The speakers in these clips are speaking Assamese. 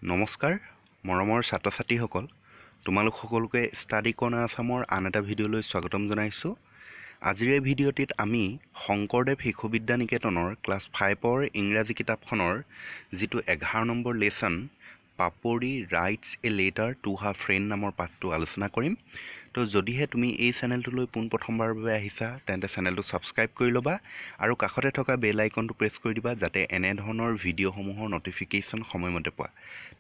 নমস্কাৰ মৰমৰ ছাত্ৰ ছাত্ৰীসকল তোমালোক সকলোকে ষ্টাডি কৰ্ণাৰ আসামৰ আন এটা ভিডিঅ'লৈ স্বাগতম জনাইছোঁ। আজিৰ এই ভিডিঅ'টিত আমি শংকৰদেৱ শিশু বিদ্যা নিকেতনৰ ক্লাছ 5ৰ ইংৰাজী কিতাপখনৰ যিটো 11 নম্বৰ lesson Papori writes a letter to her friend নামৰ পাঠটো আলোচনা কৰিম। তো যদিহে তুমি এই চেনেলটোলৈ পোনপ্ৰথমবাৰৰ বাবে আহিছা তেন্তে চেনেলটো ছাবস্ক্ৰাইব কৰি ল'বা আৰু কাষতে থকা বেল আইকনটো প্ৰেছ কৰি দিবা যাতে এনেধৰণৰ ভিডিঅ'সমূহৰ ন'টিফিকেশ্যন সময়মতে পোৱা।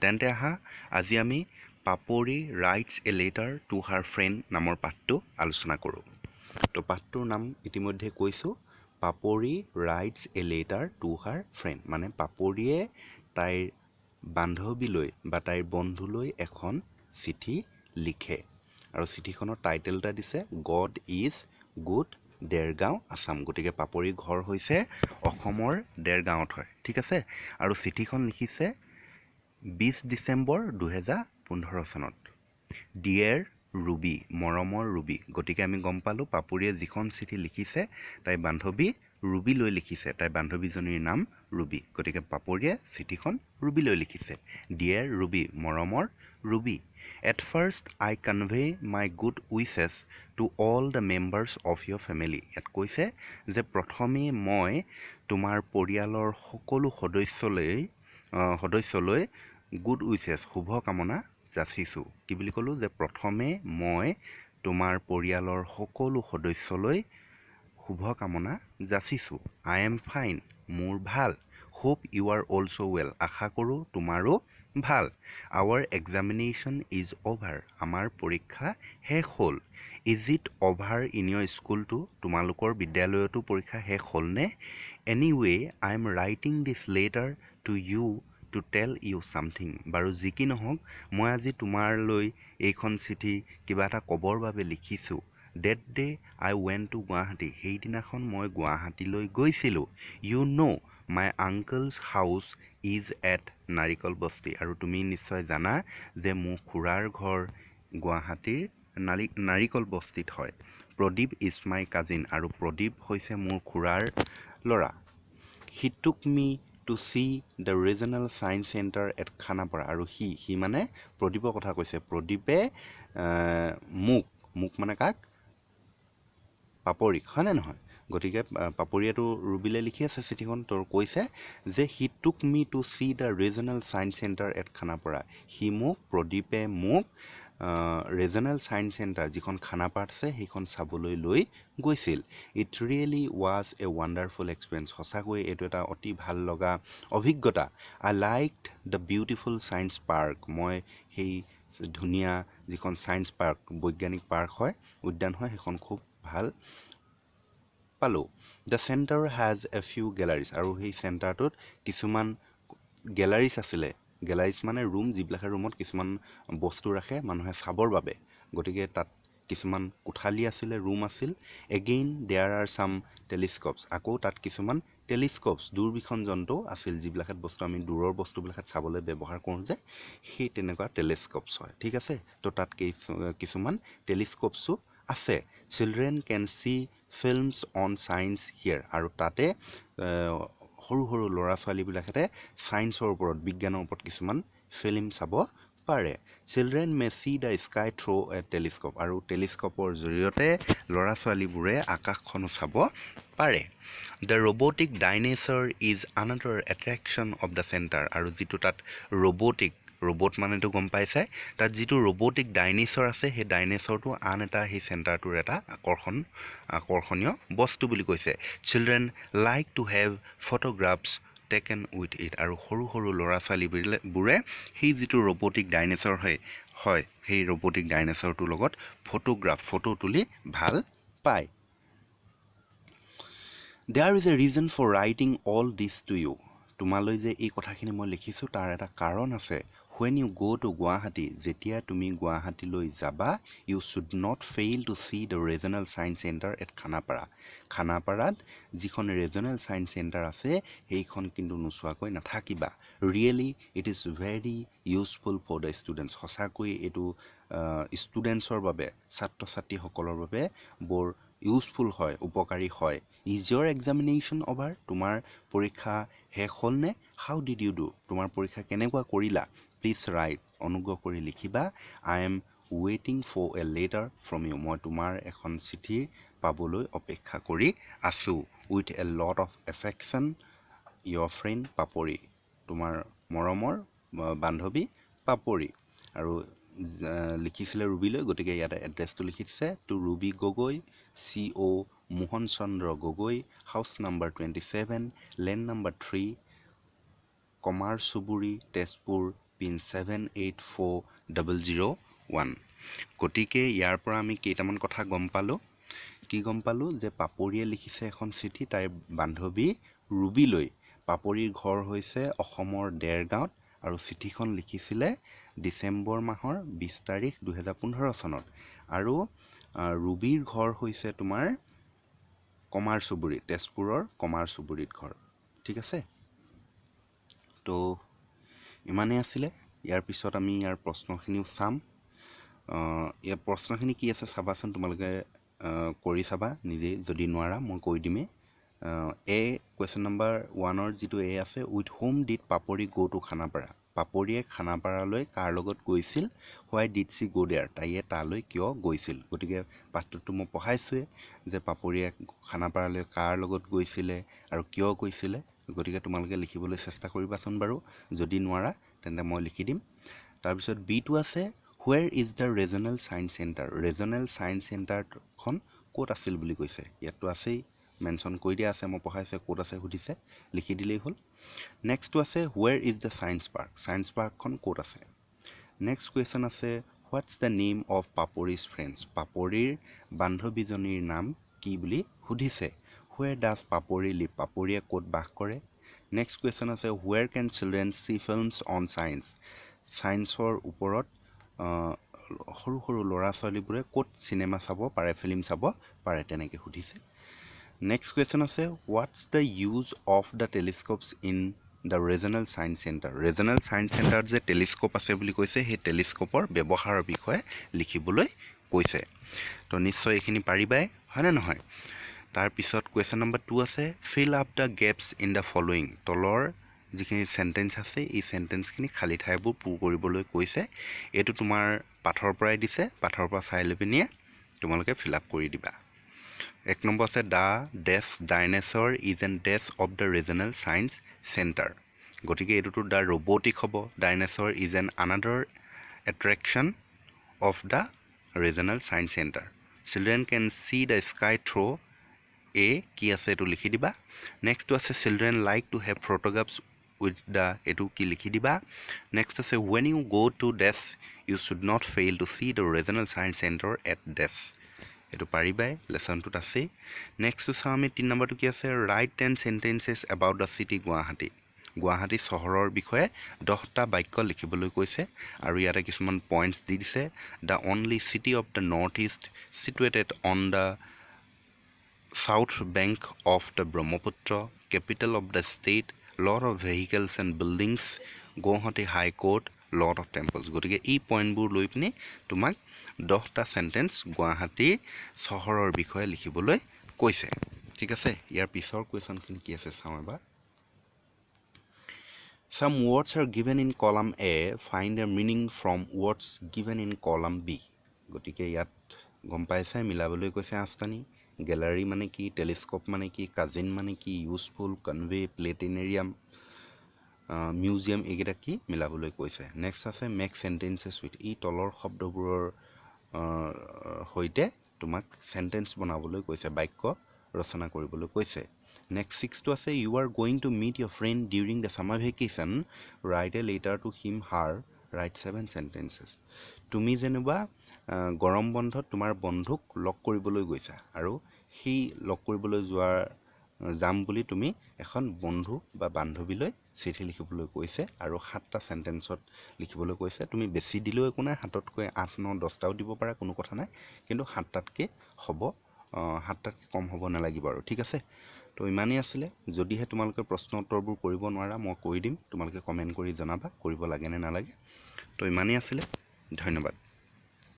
তেন্তে আহা আজি আমি Papori writes a letter to her friend নামৰ পাঠটো আলোচনা কৰোঁ। তো পাঠটোৰ নাম ইতিমধ্যে কৈছোঁ, Papori writes a letter to her friend, মানে পাপৰিয়ে তাইৰ বান্ধৱীলৈ বা তাইৰ বন্ধুলৈ এখন চিঠি লিখে আৰু চিঠিখনৰ টাইটেল এটা দিছে god is good Dergaon Assam. গতিকে পাপৰিৰ ঘৰ হৈছে অসমৰ দেৰগাঁৱত হয়, ঠিক আছে। আৰু চিঠিখন লিখিছে 20 ডিচেম্বৰ 2015 চনত। ডিয়েৰ ৰুবি, মৰমৰ ৰুবি। গতিকে আমি গম পালোঁ পাপৰিয়ে যিখন চিঠি লিখিছে তাইৰ বান্ধৱী ৰুবিলৈ লিখিছে, তাইৰ বান্ধৱীজনীৰ নাম ৰুবি। গতিকে পাপৰিয়ে চিঠিখন ৰুবিলৈ লিখিছে। ডিয়েৰ ৰুবি, মৰমৰ Ruby. At first I convey my good wishes to all the members of your family. ইয়াত কৈছে যে প্ৰথমে মই তোমাৰ পৰিয়ালৰ সকলো সদস্যলৈ গুড উইচেছ শুভকামনা যাচিছোঁ। কি বুলি ক'লোঁ যে প্ৰথমে মই তোমাৰ পৰিয়ালৰ সকলো সদস্যলৈ শুভকামনা যাচিছোঁ। I am fine, মোৰ ভাল। Hope you are also well, আশা কৰোঁ তোমাৰো ভাল। Our examination is over, আমাৰ পৰীক্ষা শেষ হ'ল। Is it over in your school too? তোমালোকৰ বিদ্যালয়তো পৰীক্ষা শেষ হ'লনে? Anyway, I am writing this letter to you to tell you something. বাৰু যি কি নহওক মই আজি তোমালৈ এইখন চিঠি কিবা এটা ক'বৰ বাবে লিখিছোঁ। That day I went to Guwahati, সেইদিনাখন মই গুৱাহাটীলৈ গৈছিলোঁ। You know my uncle's house is at নাৰিকল বস্তি, আৰু তুমি নিশ্চয় জানা যে মোৰ খুৰাৰ ঘৰ গুৱাহাটীৰ নাৰিকল বস্তিত হয়। প্ৰদীপ ইজ মাই কাজিন, আৰু প্ৰদীপ হৈছে মোৰ খুৰাৰ ল'ৰা। He took me to see the regional science center at Khanapara, আৰু সি মানে প্ৰদীপৰ কথা কৈছে। প্ৰদীপে মোক মানে কাক? পাপৰিক, হয়নে নহয়? গতিকে পাপৰিয়েতো ৰুবিলে লিখি আছে চিঠিখন, তোৰ কৈছে যে he took me to see the regional science centre at Khanapara. প্ৰদীপে মোক ৰিজনেল ছায়েন্স চেণ্টাৰ যিখন খানাপাৰাত আছে সেইখন চাবলৈ লৈ গৈছিল। It really was a wonderful experience, সঁচাকৈ এইটো এটা অতি ভাল লগা অভিজ্ঞতা। I liked the beautiful science park, মই সেই ধুনীয়া যিখন ছায়েন্স পাৰ্ক, বৈজ্ঞানিক পাৰ্ক হয়, উদ্যান হয়, সেইখন খুব ভাল পালোঁ। The centre has a few galleries, আৰু সেই চেণ্টাৰটোত কিছুমান গেলাৰিজ আছিলে। গেলাৰিজ মানে ৰুম, যিবিলাকে ৰুমত কিছুমান বস্তু ৰাখে মানুহে চাবৰ বাবে। গতিকে তাত কিছুমান কোঠালি আছিলে, ৰুম আছিল। এগেইন দেয়াৰ আৰ ছাম টেলিস্কপছ, আকৌ তাত কিছুমান টেলিস্কপছ দূৰবীক্ষণ যন্ত্ৰ আছিল, যিবিলাকত বস্তু আমি দূৰৰ বস্তুবিলাকত চাবলৈ ব্যৱহাৰ কৰোঁ যে, সেই তেনেকুৱা টেলিস্কপছ হয়, ঠিক আছে। তো তাত কিছুমান টেলিস্কপছো আছে। Children can see films on science here, আৰু তাতে সৰু সৰু ল'ৰা ছোৱালীবিলাকে ছায়েন্সৰ ওপৰত, বিজ্ঞানৰ ওপৰত কিছুমান ফিল্ম চাব পাৰে। Children may see the sky through a telescope, আৰু টেলিস্কপৰ জৰিয়তে ল'ৰা ছোৱালীবোৰে আকাশখনো চাব পাৰে। The robotic dinosaur is another attraction of the centre, আৰু যিটো তাত ৰবট মানেতো গম পাইছে, তাত যিটো ৰবটিক ডাইনেছৰ আছে সেই ডাইনেছৰটো আন এটা সেই চেণ্টাৰটোৰ এটা আকৰ্ষণীয় বস্তু বুলি কৈছে। Children like to have photographs taken with it, আৰু সৰু সৰু ল'ৰা ছোৱালীবোৰে সেই যিটো ৰবটিক ডাইনেছৰ হয় সেই ৰবটিক ডাইনেছৰটোৰ লগত ফটো তুলি ভাল পায়। There is a reason for writing all this to you, তোমালৈ যে এই কথাখিনি মই লিখিছোঁ তাৰ এটা কাৰণ আছে। When you go to Guwahati, যেতিয়া তুমি গুৱাহাটীলৈ যাবা, you should not fail to see the regional science center at Khanapara. খানাপাৰাত যিখন ৰিজনেল ছায়েন্স চেণ্টাৰ আছে সেইখন কিন্তু নোচোৱাকৈ নাথাকিবা। Really it is very useful for the students, সঁচাকৈ এইটো ষ্টুডেণ্টছৰ বাবে, ছাত্ৰ ছাত্ৰীসকলৰ বাবে বৰ ইউজফুল হয়, উপকাৰী হয়। Is your examination over? তোমাৰ পৰীক্ষা শেষ হ'লনে? How did you do? তোমাৰ পৰীক্ষা কেনেকুৱা কৰিলা? প্লিজ ৰাইট, অনুগ্ৰহ কৰি লিখিবা। আই এম ৱেইটিং for a letter from you, মই তোমাৰ এখন চিঠি পাবলৈ অপেক্ষা কৰি আছোঁ। With a lot of affection, your friend Papori, তোমাৰ মৰমৰ বান্ধৱী পাপৰি। আৰু লিখিছিলে ৰুবিলৈ, গতিকে ইয়াতে এড্ৰেছটো লিখিছে to Ruby Gogoi, CO Mohan Chandra Gogoi, house number 27, lane number 3, Kamar চুবুৰী, তেজপুৰ, পিন 784001। গতিকে ইয়াৰ পৰা আমি কেইটামান কথা গম পালোঁ। কি গম পালোঁ? যে পাপৰিয়ে লিখিছে এখন চিঠি তাইৰ বান্ধৱী ৰুবিলৈ। পাপৰিৰ ঘৰ হৈছে অসমৰ দেৰগাঁৱত আৰু চিঠিখন লিখিছিলে ডিচেম্বৰ মাহৰ 20 তাৰিখ 2015 চনত। আৰু ৰুবিৰ ঘৰ হৈছে তোমাৰ কমাৰ চুবুৰী, তেজপুৰৰ কমাৰ চুবুৰীত ঘৰ। ঠিক আছে, তো ইমানেই আছিলে। ইয়াৰ পিছত আমি ইয়াৰ প্ৰশ্নখিনিও চাম। ইয়াৰ প্ৰশ্নখিনি কি আছে চাবাচোন, তোমালোকে কৰি চাবা নিজেই, যদি নোৱাৰা মই কৈ দিমেই। কুৱেশ্যন নাম্বাৰ 1ৰ যিটো আছে, উইথ হোম ডিড পাপৰি গ' টু খানাপাৰা? পাপৰিয়ে খানাপাৰালৈ কাৰ লগত গৈছিল? হোৱাই ডিড চি গ' দেয়াৰ? তাইয়ে তালৈ কিয় গৈছিল? গতিকে পাঠটোতো মই পঢ়াইছোৱে যে পাপৰিয়ে খানাপাৰালৈ কাৰ লগত গৈছিলে আৰু কিয় গৈছিলে। গতিকে তোমালোকে লিখিবলৈ চেষ্টা কৰিবাচোন বাৰু, যদি নোৱাৰা তেন্তে মই লিখি দিম। তাৰপিছত বিটো আছে, where is the regional science centre? Regional science চেণ্টাৰখন ক'ত আছিল বুলি কৈছে? ইয়াততো আছেই, মেনশ্যন কৰি দিয়া আছে, মই পঢ়াইছে ক'ত আছে সুধিছে, লিখি দিলেই হ'ল। নেক্সটটো আছে, where is the science park? Science পাৰ্কখন ক'ত আছে? নেক্সট কুৱেশ্যন আছে, what's the name of Papori's friends? পাপৰিৰ বান্ধৱীজনীৰ নাম কি বুলি সুধিছে। Where does Papori live? পাপৰিয়ে ক'ত বাস কৰে? নেক্সট কুৱেশ্যন আছে, where can children see films on science? ছায়েন্সৰ ওপৰত সৰু সৰু ল'ৰা ছোৱালীবোৰে ক'ত চিনেমা চাব পাৰে, ফিল্ম চাব পাৰে, তেনেকৈ সুধিছে। নেক্সট কুৱেশ্যন আছে, what's the use of the telescopes in the regional science centre? Regional ছায়েন্স চেণ্টাৰত যে টেলিস্কোপ আছে বুলি কৈছে, সেই টেলিস্কোপৰ ব্যৱহাৰৰ বিষয়ে লিখিবলৈ কৈছে। তো নিশ্চয় এইখিনি পাৰিবাই, হয়নে নহয়? তাৰপিছত কুৱেশ্যন নম্বৰ 2 আছে, fill up the gaps in the following? তলৰ যিখিনি চেণ্টেঞ্চ আছে, এই চেণ্টেঞ্চখিনি খালী ঠাইবোৰ পূৰ কৰিবলৈ কৈছে। এইটো তোমাৰ পাঠৰ পৰাই দিছে, পাঠৰ পৰা চাই লৈ পিনিয়ে তোমালোকে ফিল আপ কৰি দিবা। 1 নম্বৰ আছে, the dash dinosaur is an dash of the regional science centre? গতিকে এইটোতো দ্য ৰবটিক হ'ব। Dinosaur is an another attraction of the regional science centre. Children can see the sky through কি আছে এইটো লিখি দিবা। নেক্সটটো আছে, children like to have photographs with the, এইটো কি লিখি দিবা। নেক্সট আছে, when you go' to dash you should not fail to see the regional science centre at ডেছ? এইটো পাৰিবাই, লেচনটোত আছেই। নেক্সটটো চাওঁ আমি 3 নম্বৰটো কি আছে, right 10 sentences about the city Guwahati? Guwahati চহৰৰ বিষয়ে 10টা বাক্য লিখিবলৈ কৈছে আৰু ইয়াতে কিছুমান পইণ্টছ দি দিছে। The only city of the north east situated on the south bank of the Brahmaputra, capital of the state, lot of vehicles and buildings, Guwahati high court, lot of temples. গতিকে এই পইণ্টবোৰ লৈ পিনি তোমাক 10টা চেণ্টেঞ্চ গুৱাহাটী চহৰৰ বিষয়ে লিখিবলৈ কৈছে। ঠিক আছে, ইয়াৰ পিছৰ কুৱেশ্যনখিনি কি আছে চাওঁ এবাৰ। Some words are given in column A, find their meaning from words given in column B. গতিকে ইয়াত গম পাইছে, মিলাবলৈ কৈছে 8টানি। গেলাৰী মানে কি, টেলিস্কোপ মানে কি, কাজিন মানে কি, ইউজফুল, কনভে, প্লেটিনেৰিয়াম, মিউজিয়াম, এইকেইটা কি মিলাবলৈ কৈছে। নেক্সট আছে, মেক চেণ্টেঞ্চেছ উইথ? এই তলৰ শব্দবোৰৰ সৈতে তোমাক চেণ্টেঞ্চ বনাবলৈ কৈছে, বাক্য ৰচনা কৰিবলৈ কৈছে। নেক্সট 6টো আছে, you are going to meet your friend during the summer vacation, write a letter to him her, write 7 sentences. তুমি যেনিবা গৰম বন্ধত তোমাৰ বন্ধুক লগ কৰিবলৈ গৈছা আৰু সেই লগ কৰিবলৈ যাম বুলি তুমি এখন বন্ধু বা বান্ধৱীলৈ চিঠি লিখিবলৈ কৈছে আৰু 7টা চেণ্টেঞ্চত লিখিবলৈ কৈছে। তুমি বেছি দিলেও একো নাই, 7তকৈ 8, 9, 10টাও দিব পাৰা, কোনো কথা নাই, কিন্তু 7টাতকৈ হ'ব, 7টাতকৈ কম হ'ব নালাগিব আৰু। ঠিক আছে, তো ইমানেই আছিলে। যদিহে তোমালোকে প্ৰশ্ন উত্তৰবোৰ কৰিব নোৱাৰা, মই কৰি দিম, তোমালোকে কমেণ্ট কৰি জনাবা কৰিব লাগে নে নালাগে। তো ইমানেই আছিলে, ধন্যবাদ।